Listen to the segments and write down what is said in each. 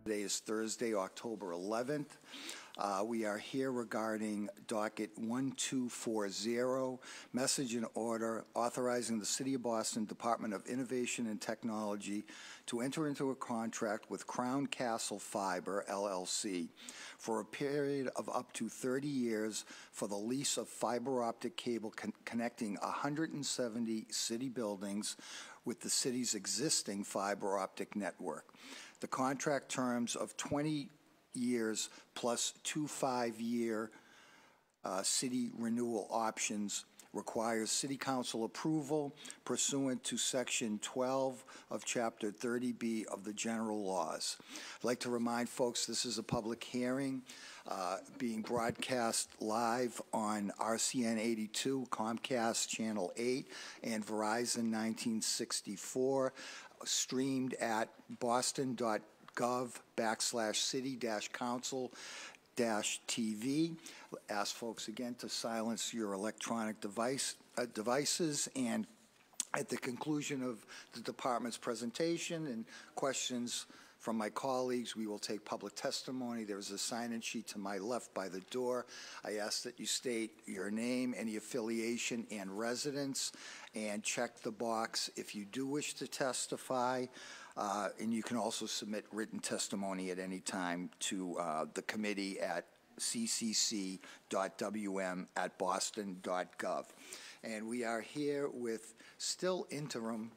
Today is Thursday, October 11th. We are here regarding Docket 1240, message and order authorizing the City of Boston Department of Innovation and Technology to enter into a contract with Crown Castle Fiber, LLC, for a period of up to 30 years for the lease of fiber optic cable connecting 170 city buildings with the city's existing fiber optic network. The contract terms of 20 years plus 2 5-year city renewal options requires City Council approval pursuant to Section 12 of Chapter 30B of the General Laws. I'd like to remind folks this is a public hearing being broadcast live on RCN 82, Comcast Channel 8, and Verizon 1964, streamed at boston.gov/city-council-TV. Ask folks again to silence your electronic devices, and at the conclusion of the department's presentation and questions from my colleagues, we will take public testimony. There's a sign-in sheet to my left by the door. I ask that you state your name, any affiliation, and residence, and check the box if you do wish to testify. And you can also submit written testimony at any time to the committee at ccc.wm@boston.gov. And we are here with still interim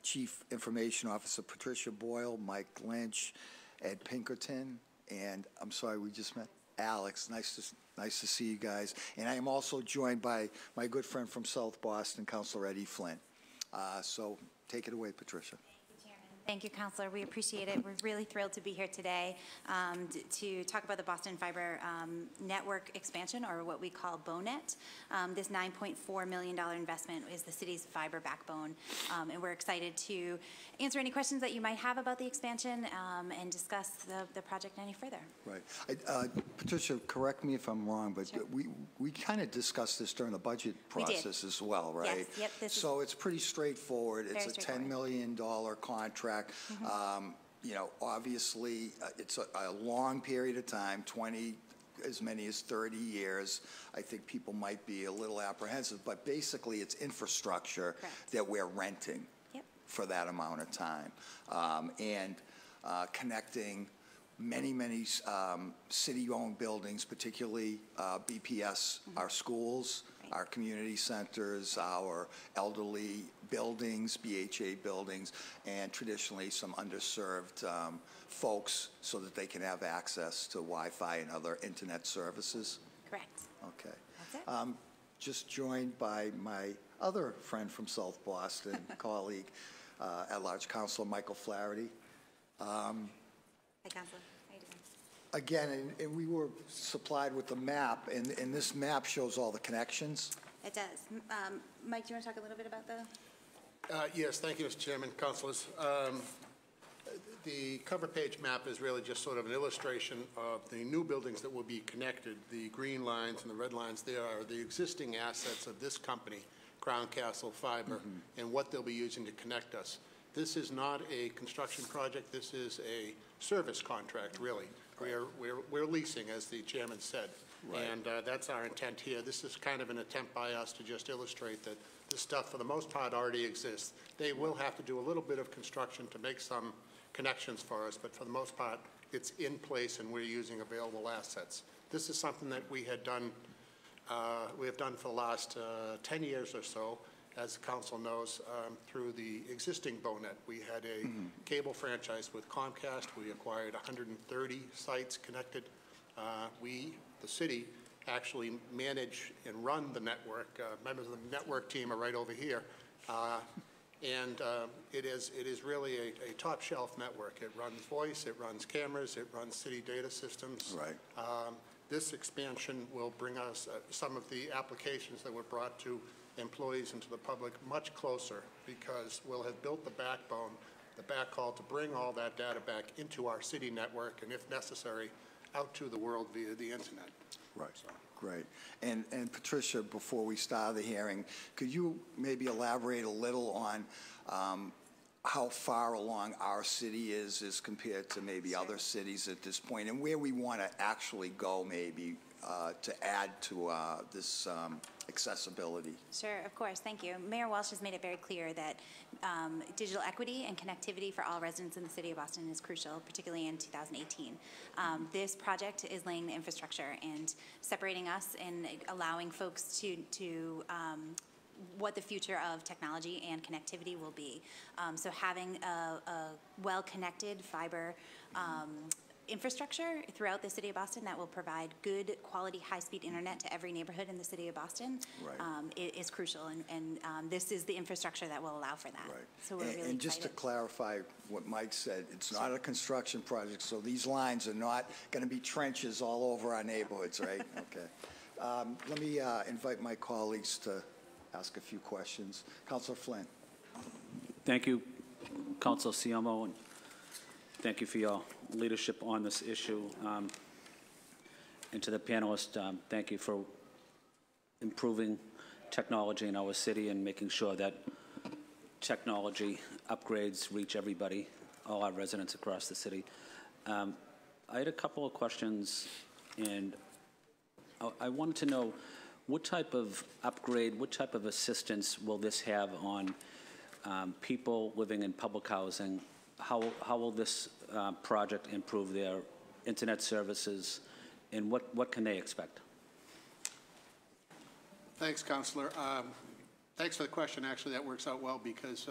Chief Information Officer Patricia Boyle, Mike Lynch, Ed Pinkerton, and I'm sorry, we just met Alex. Nice to see you guys. And I am also joined by my good friend from South Boston, Councilor Eddie Flynn. So take it away, Patricia. Thank you, Councilor. We appreciate it. We're really thrilled to be here today to talk about the Boston Fiber network expansion, or what we call BoNet. This $9.4 million investment is the city's fiber backbone, and we're excited to answer any questions that you might have about the expansion and discuss the project any further. Right. Patricia, correct me if I'm wrong, but sure. we kind of discussed this during the budget process as well, right? Yes. Yep. So it's pretty straightforward. It's a $10 million contract. Mm-hmm. You know, obviously, it's a long period of time, as many as 30 years. I think people might be a little apprehensive, but basically it's infrastructure that we're renting for that amount of time, and connecting many city-owned buildings, particularly BPS, our schools, our community centers, our elderly buildings, BHA buildings, and traditionally some underserved folks so that they can have access to Wi-Fi and other internet services. Correct. Okay. That's it. Just joined by my other friend from South Boston, colleague, at-large Councilor Michael Flaherty. Hi, Councilor. How you doing? Again, and we were supplied with a map, and this map shows all the connections. It does. Mike, do you want to talk a little bit about the? Yes, thank you, Mr. Chairman, councilors. The cover page map is really just sort of an illustration of the new buildings that will be connected. The green lines and the red lines there are the existing assets of this company, Crown Castle Fiber, and what they'll be using to connect us. This is not a construction project. This is a service contract, really. We're leasing, as the chairman said, and that's our intent here. This is kind of an attempt by us to just illustrate that this stuff, for the most part, already exists. They will have to do a little bit of construction to make some connections for us, but for the most part, it's in place, and we're using available assets. This is something that we have done for the last 10 years or so. As the council knows, through the existing BoNet, we had a cable franchise with Comcast. We acquired 130 sites connected. We, the city, actually manage and run the network. Members of the network team are right over here. And it is really a top shelf network. It runs voice, it runs cameras, it runs city data systems. Right. This expansion will bring us some of the applications that were brought to employees and to the public much closer, because we'll have built the backbone, the backhaul, to bring all that data back into our city network, and if necessary, out to the world via the internet. Right. So. Great. And Patricia, before we start the hearing, could you maybe elaborate a little on how far along our city is as compared to maybe other cities at this point, and where we want to actually go maybe to add to this accessibility. Sure, of course, thank you. Mayor Walsh has made it very clear that digital equity and connectivity for all residents in the city of Boston is crucial, particularly in 2018. This project is laying the infrastructure and separating us and allowing folks to what the future of technology and connectivity will be. So having a well-connected fiber infrastructure throughout the city of Boston that will provide good quality high-speed internet to every neighborhood in the city of Boston is crucial, and this is the infrastructure that will allow for that. Right. So we're really and just to excited. clarify what Mike said, it's not a construction project, so these lines are not going to be trenches all over our neighborhoods, right? Okay. Let me invite my colleagues to ask a few questions. Councilor Flynn. Thank you, Councilor Siomo, and thank you for your leadership on this issue. And to the panelists, thank you for improving technology in our city and making sure that technology upgrades reach everybody, all our residents across the city. I had a couple of questions, and I wanted to know what type of upgrade, what type of assistance will this have on people living in public housing? How will this project improve their internet services, and what can they expect? Thanks, Councilor. Thanks for the question. Actually, that works out well because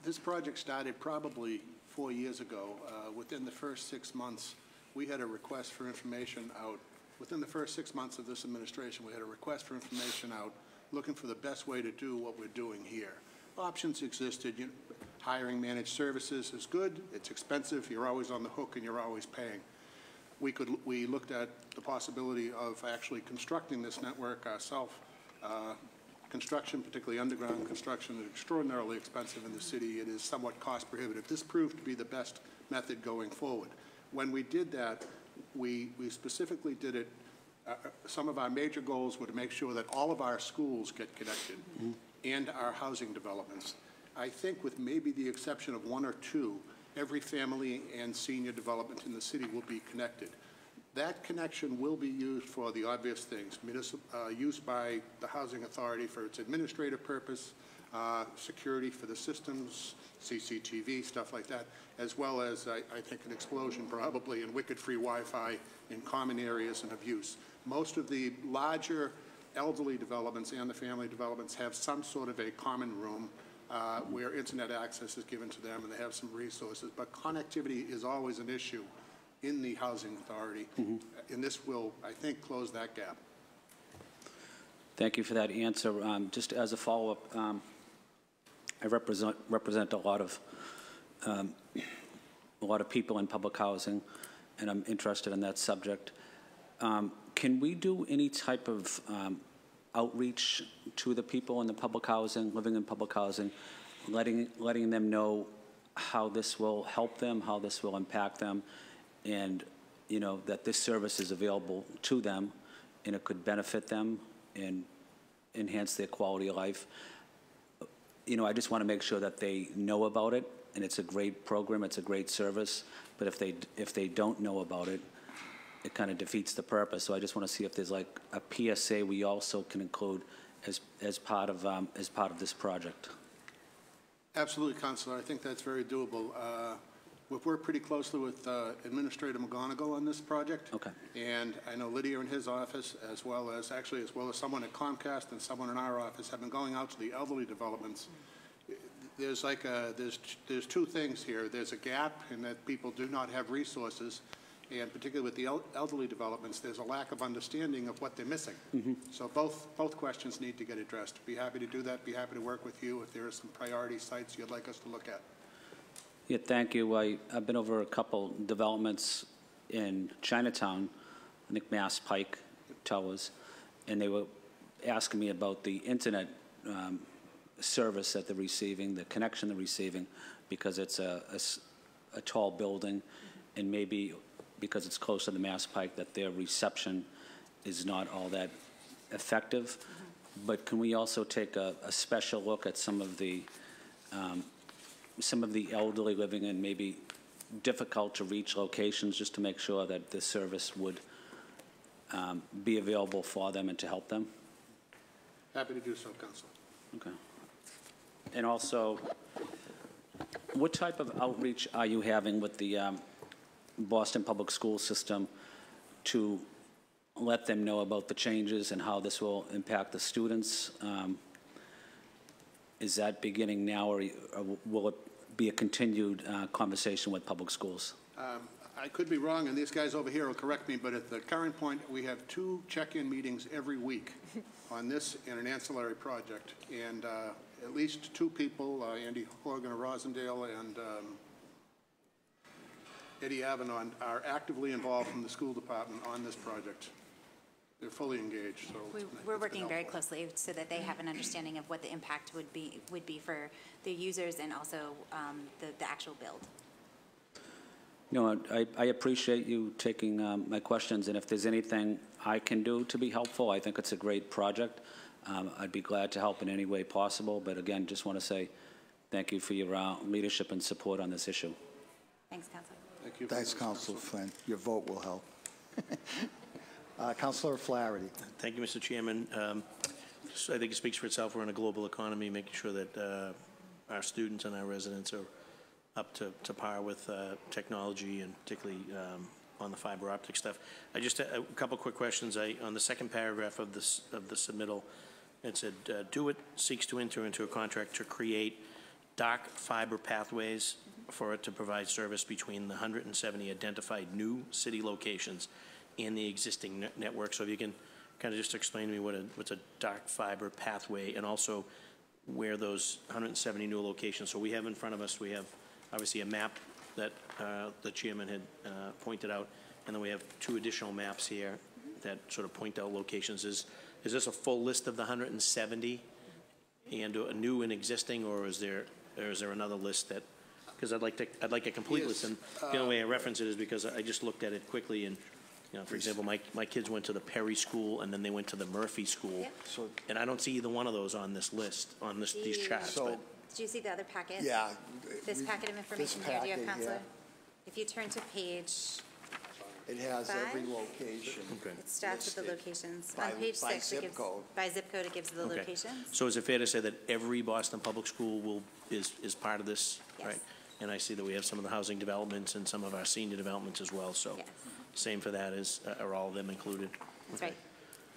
this project started probably 4 years ago. Within the first 6 months, we had a request for information out. Within the first 6 months of this administration, we had a request for information out looking for the best way to do what we're doing here. Options existed. Hiring managed services is good. It's expensive. You're always on the hook and you're always paying. We looked at the possibility of actually constructing this network ourselves. Construction, particularly underground construction, is extraordinarily expensive in the city. It is somewhat cost prohibitive. This proved to be the best method going forward. When we did that, we specifically did it. Some of our major goals were to make sure that all of our schools get connected and our housing developments. I think with maybe the exception of 1 or 2, every family and senior development in the city will be connected. That connection will be used for the obvious things, used by the Housing Authority for its administrative purpose, security for the systems, CCTV, stuff like that, as well as, I think, an explosion probably in wicket-free Wi-Fi in common areas and of use. Most of the larger elderly developments and the family developments have some sort of a common room where internet access is given to them and they have some resources. But connectivity is always an issue in the Housing Authority, and this will, I think, close that gap. Thank you for that answer. Just as a follow-up, I represent a lot of people in public housing, and I'm interested in that subject. Can we do any type of outreach to the people in the public housing, living in public housing, letting them know how this will help them, how this will impact them, and that this service is available to them, and it could benefit them and enhance their quality of life? I just want to make sure that they know about it, and it's a great program, it's a great service. But if they don't know about it, it kind of defeats the purpose. So I just want to see if there's like a PSA we also can include as part of this project. Absolutely, Councilor. I think that's very doable. We've worked pretty closely with Administrator McGonigal on this project. Okay. And I know Lydia in his office, as well as someone at Comcast and someone in our office, have been going out to the elderly developments. There's there's 2 things here. There's a gap in that people do not have resources, and particularly with the elderly developments, there's a lack of understanding of what they're missing. So both questions need to get addressed. Be happy to do that. Be happy to work with you if there are some priority sites you'd like us to look at. Yeah, thank you. I've been over a couple developments in Chinatown, I think Mass Pike Towers, and they were asking me about the internet service that they're receiving, the connection they're receiving, because it's a tall building, and maybe because it's close to the Mass Pike that their reception is not all that effective. But can we also take a special look at some of the some of the elderly living in maybe difficult to reach locations, just to make sure that this service would be available for them and to help them? Happy to do so, Councilor. Okay. And also, what type of outreach are you having with the Boston Public School System to let them know about the changes and how this will impact the students? Is that beginning now, or will it be a continued conversation with public schools? I could be wrong, and these guys over here will correct me, but at the current point, we have 2 check-in meetings every week on this and an ancillary project. And at least 2 people, Andy Horgan of Rosendale and Eddie Avanon, are actively involved from the school department on this project. They're fully engaged. So We're working very closely so that they have an understanding of what the impact would be for the users and also the actual build. No, I appreciate you taking my questions, and if there's anything I can do to be helpful, I think it's a great project. I'd be glad to help in any way possible, but again, just want to say thank you for your leadership and support on this issue. Thanks, Councilor. thank you. Thanks, Councilor Flynn. Your vote will help. Councilor Flaherty. Thank you, Mr. Chairman. So I think it speaks for itself. We're in a global economy, making sure that our students and our residents are up to par with technology, and particularly on the fiber optic stuff. I just a couple quick questions. On the second paragraph of the submittal, it said, "Do it seeks to enter into a contract to create dark fiber pathways for it to provide service between the 170 identified new city locations and the existing network." So if you can kind of just explain to me what's a dark fiber pathway, and also where those 170 new locations. So we have in front of us, we have obviously a map that the chairman had pointed out, and then we have 2 additional maps here that sort of point out locations. Is this a full list of the 170 and a new and existing, or is there another list that? Because I'd like a complete list, and the only way I reference it is because I just looked at it quickly, and for example, my kids went to the Perry School and then they went to the Murphy School, and I don't see either one of those on this list on these charts. So, do you see the other packet? yeah. This packet of information here, do you have, Councilor? If you turn to page, It has every 5? location. Okay. it starts with the listed locations. by- On page by 6, zip it gives, code. by zip code, it gives the Okay. locations. So is it fair to say that every Boston public school is part of this? Yes. Right? And I see that we have some of the housing developments and some of our senior developments as well. So Yes. same for that, are all of them included? That's Okay. right.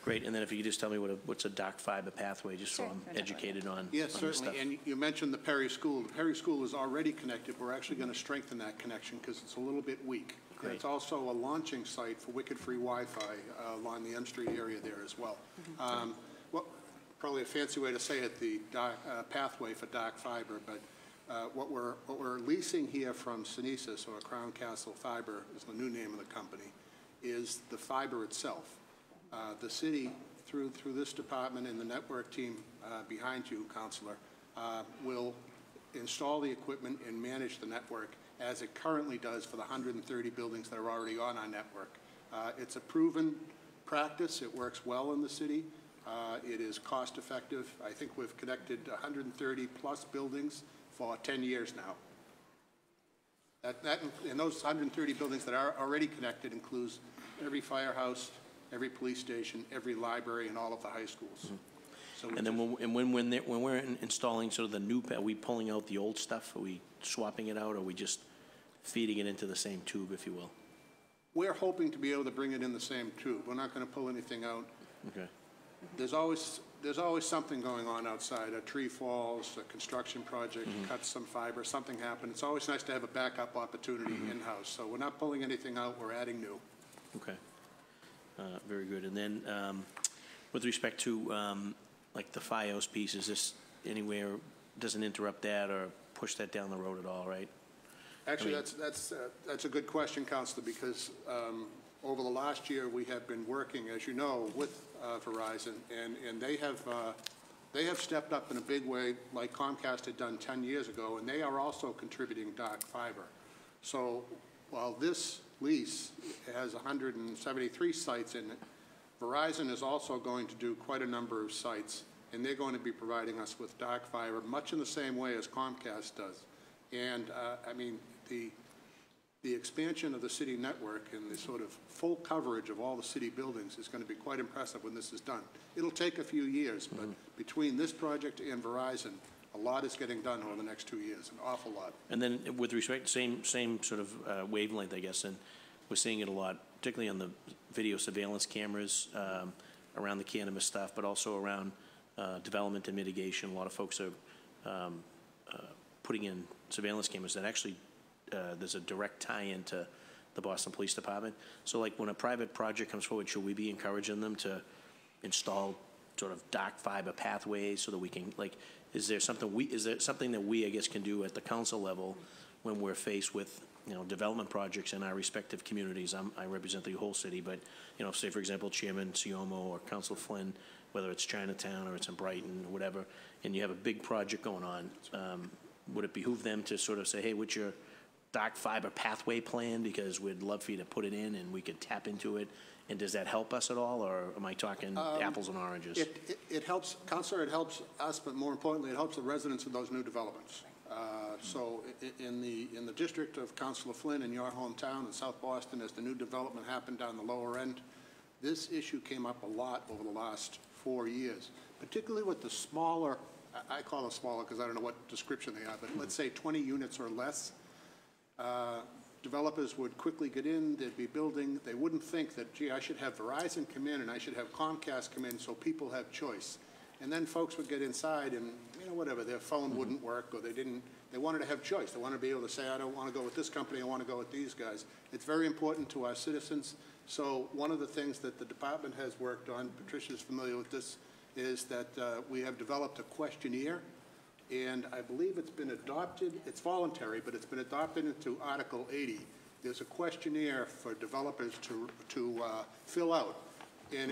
Great. And then if you could just tell me what's a dark fiber pathway, just so Sure. I'm educated on Yes, on this certainly. stuff. And you mentioned the Perry School. The Perry School is already connected. We're actually going to strengthen that connection because it's a little bit weak. And Great. it's also a launching site for wicked-free Wi-Fi along the M Street area there as well. Well, probably a fancy way to say it, the pathway for dark fiber, but what we're leasing here from Synesis, or Crown Castle Fiber is the new name of the company, is the fiber itself. The city, through this department and the network team behind you, Councilor, will install the equipment and manage the network as it currently does for the 130 buildings that are already on our network. It's a proven practice. It works well in the city. It is cost effective. I think we've connected 130 plus buildings for 10 years now. And those 130 buildings that are already connected includes every firehouse, every police station, every library, and all of the high schools. So And then when we're installing sort of the new, are we pulling out the old stuff? Are we swapping it out, or are we just feeding it into the same tube, if you will? we're hoping to be able to bring it in the same tube. We're not going to pull anything out. Okay. There's always something going on outside. A tree falls, a construction project cuts some fiber, something happened. It's always nice to have a backup opportunity in-house. So we're not pulling anything out, we're adding new. Okay. Very good. And then with respect to like the FiOS piece, is this anywhere, doesn't interrupt that or push that down the road at all, right? Actually, that's a good question, Councilor, because over the last year we have been working, as you know, with Verizon, and they have stepped up in a big way, like Comcast had done 10 years ago, and they are also contributing dark fiber. So while this lease has 173 sites in it, Verizon is also going to do quite a number of sites, and they're going to be providing us with dark fiber, much in the same way as Comcast does. And, I mean, the expansion of the city network and the sort of full coverage of all the city buildings is going to be quite impressive when this is done. It'll take a few years, but between this project and Verizon, a lot is getting done over the next 2 years, an awful lot. And then with respect, same sort of wavelength, I guess, and we're seeing it a lot, particularly on the video surveillance cameras around the cannabis stuff, but also around development and mitigation. A lot of folks are putting in surveillance cameras that actually there's a direct tie-in to the Boston Police Department. So like when a private project comes forward, should we be encouraging them to install sort of dark fiber pathways so that we can, like, is there something that we, I guess, can do at the council level when we're faced with, you know, development projects in our respective communities? I represent the whole city, but, you know, say, for example, Chairman Siomo or Council Flynn, whether it's Chinatown or it's in Brighton or whatever, and you have a big project going on, would it behoove them to sort of say, hey, what's your dark fiber pathway plan, because we'd love for you to put it in and we could tap into it? And does that help us at all, or am I talking apples and oranges? It helps, Councilor, it helps us, but more importantly, it helps the residents of those new developments. So in the district of Councilor Flynn, in your hometown in South Boston, as the new development happened down the lower end, this issue came up a lot over the last 4 years, particularly with the smaller, I call them smaller because I don't know what description they are, but let's say 20 units or less. Developers would quickly get in, they'd be building, they wouldn't think that, gee, I should have Verizon come in and I should have Comcast come in so people have choice. And then folks would get inside and, you know, whatever, their phone wouldn't work, or they wanted to have choice. They wanted to be able to say, I don't want to go with this company, I want to go with these guys. It's very important to our citizens. So one of the things that the department has worked on, Patricia's familiar with this, is that we have developed a questionnaire. And I believe it's been adopted, it's voluntary, but it's been adopted into Article 80. There's a questionnaire for developers to fill out. And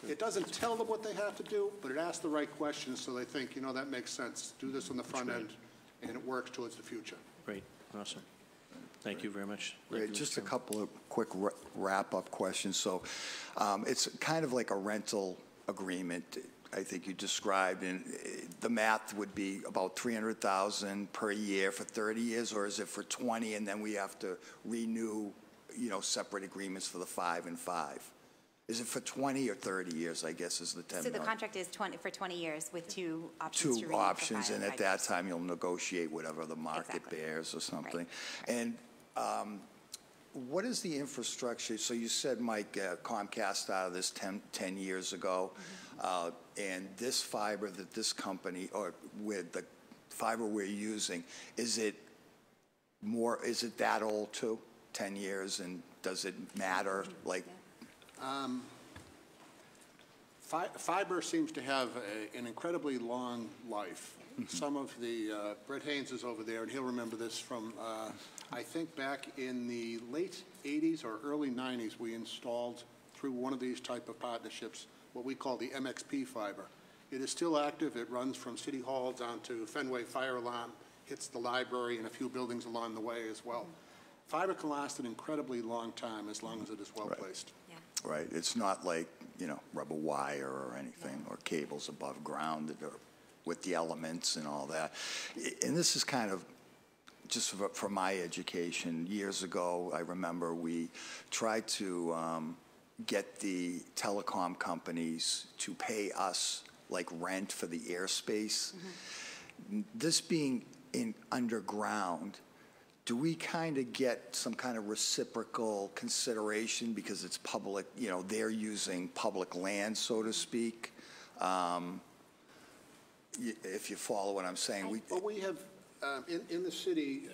it doesn't tell them what they have to do, but it asks the right questions so they think, you know, that makes sense. Do this on the front end, and it works towards the future. Great, awesome. Thank you very much. Great. Just a couple of quick wrap-up questions. So it's kind of like a rental agreement, I think you described, and the math would be about $300,000 per year for 30 years, or is it for 20 and then we have to renew, you know, separate agreements for the 5 and 5? Is it for 20 or 30 years, I guess, is the 10 So million? the contract is for 20 years with 2 options to renew. 2 options, and at 5 that years. time you'll negotiate whatever the market Exactly. bears or something. Right. And what is the infrastructure? So you said, Mike, Comcast started this 10 years ago, and this fiber that this company, or with the fiber we're using, is it that old too, 10 years, and does it matter? Like, Fiber seems to have an incredibly long life. Some of the, Brett Haynes is over there, and he'll remember this from, I think back in the late 80s or early 90s, we installed through one of these type of partnerships what we call the MXP fiber. It is still active. It runs from City Hall down to Fenway Fire Alarm, hits the library and a few buildings along the way as well. Fiber can last an incredibly long time as long as it is well placed. Yeah. right, it's not like, you know, rubber wire or anything, or cables above ground that are with the elements and all that. And this is kind of just for my education. Years ago, I remember we tried to get the telecom companies to pay us like rent for the airspace. This being in underground, do we kind of get some kind of reciprocal consideration because it's public, you know, they're using public land, so to speak? If you follow what I'm saying. Well, we have, in the city,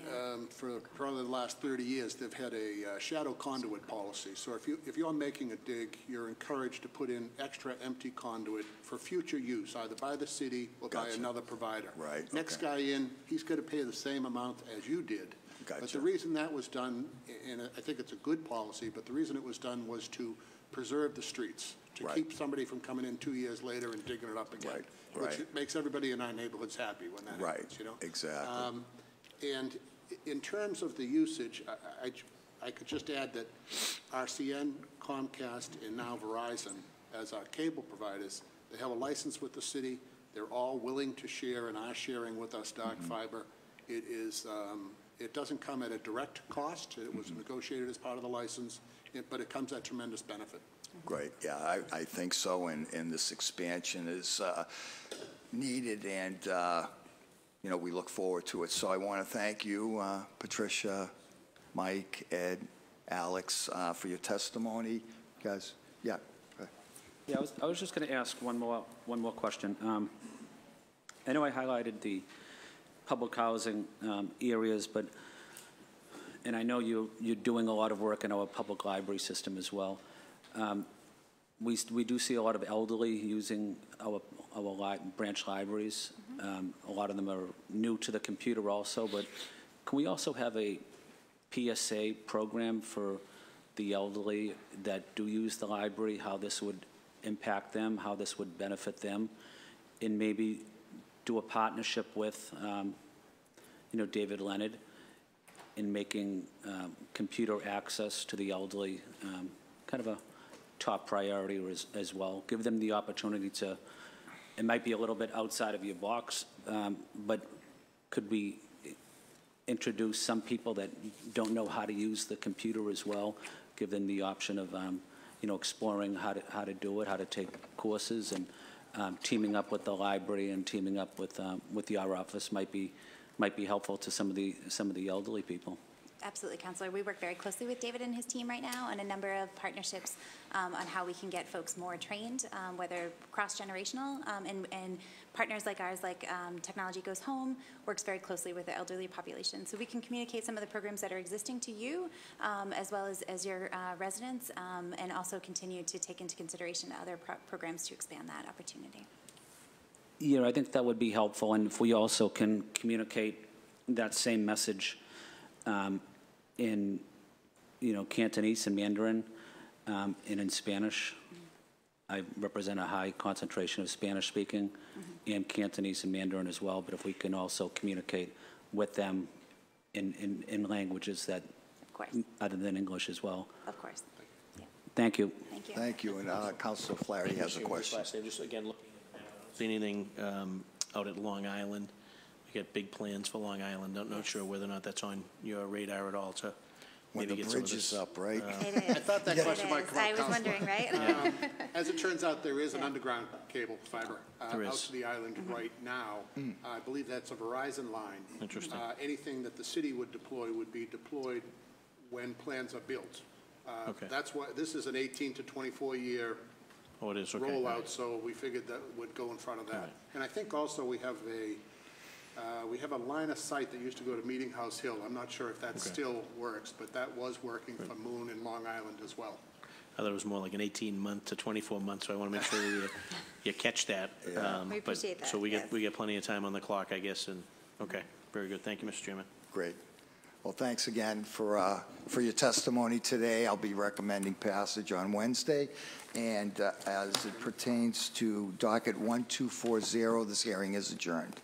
for probably the last 30 years, they've had a shadow conduit policy. So if you're making a dig, you're encouraged to put in extra empty conduit for future use, either by the city or by another provider. Right. Next guy in, he's going to pay the same amount as you did. But the reason that was done, and I think it's a good policy, but the reason it was done was to preserve the streets, to keep somebody from coming in 2 years later and digging it up again. Which makes everybody in our neighborhoods happy when that happens, you know? Exactly. And in terms of the usage, I could just add that RCN, Comcast, and now Verizon, as our cable providers, they have a license with the city. They're all willing to share and are sharing with us dark fiber. It is, it doesn't come at a direct cost. It was negotiated as part of the license, but it comes at tremendous benefit. Great, yeah, I think so, and this expansion is needed, and, you know, we look forward to it. So I want to thank you, Patricia, Mike, Ed, Alex, for your testimony. Guys, yeah. Go ahead. Yeah, I was just going to ask one more question. I know I highlighted the public housing areas, but, and I know you're doing a lot of work in our public library system as well. We do see a lot of elderly using our branch libraries. A lot of them are new to the computer also, but can we also have a PSA program for the elderly that do use the library, how this would impact them, how this would benefit them, and maybe do a partnership with, you know, David Leonard in making computer access to the elderly kind of a top priority as well. Give them the opportunity to, it might be a little bit outside of your box, but could we introduce some people that don't know how to use the computer as well, give them the option of, you know, exploring how to do it, how to take courses, and teaming up with the library and teaming up with our office might be helpful to some of the elderly people. Absolutely, Councilor. We work very closely with David and his team right now on a number of partnerships on how we can get folks more trained, whether cross-generational, and partners like ours, like Technology Goes Home, works very closely with the elderly population. So we can communicate some of the programs that are existing to you, as well as your residents, and also continue to take into consideration other programs to expand that opportunity. Yeah, I think that would be helpful, and if we also can communicate that same message in, you know, Cantonese and Mandarin, and in Spanish. I represent a high concentration of Spanish speaking and Cantonese and Mandarin as well, but if we can also communicate with them in languages that, of course, other than English as well. Of course. Yeah. Thank you. Thank you. Thank you, and Councilor Flaherty has a question. Just again, looking at anything out at Long Island. We got big plans for Long Island. Not sure whether or not that's on your radar at all to when the bridge is up, right? It is. I thought that question might come up, I was wondering, right? As it turns out, there is an underground cable fiber out is. to the island right now. I believe that's a Verizon line. Interesting. Anything that the city would deploy would be deployed when plans are built. Okay. That's why this is an 18 to 24 year Oh, it is, okay. rollout, so we figured that would go in front of that. Right. And I think also we have a line of sight that used to go to Meeting House Hill. I'm not sure if that still works, but that was working for Moon and Long Island as well. I thought it was more like an 18-month to 24 months, so I want to make sure you catch that. We appreciate that. So we yes. get plenty of time on the clock, I guess, and, okay, very good. Thank you, Mr. Chairman. Great. Well, thanks again for your testimony today. I'll be recommending passage on Wednesday. And as it pertains to docket 1240, this hearing is adjourned.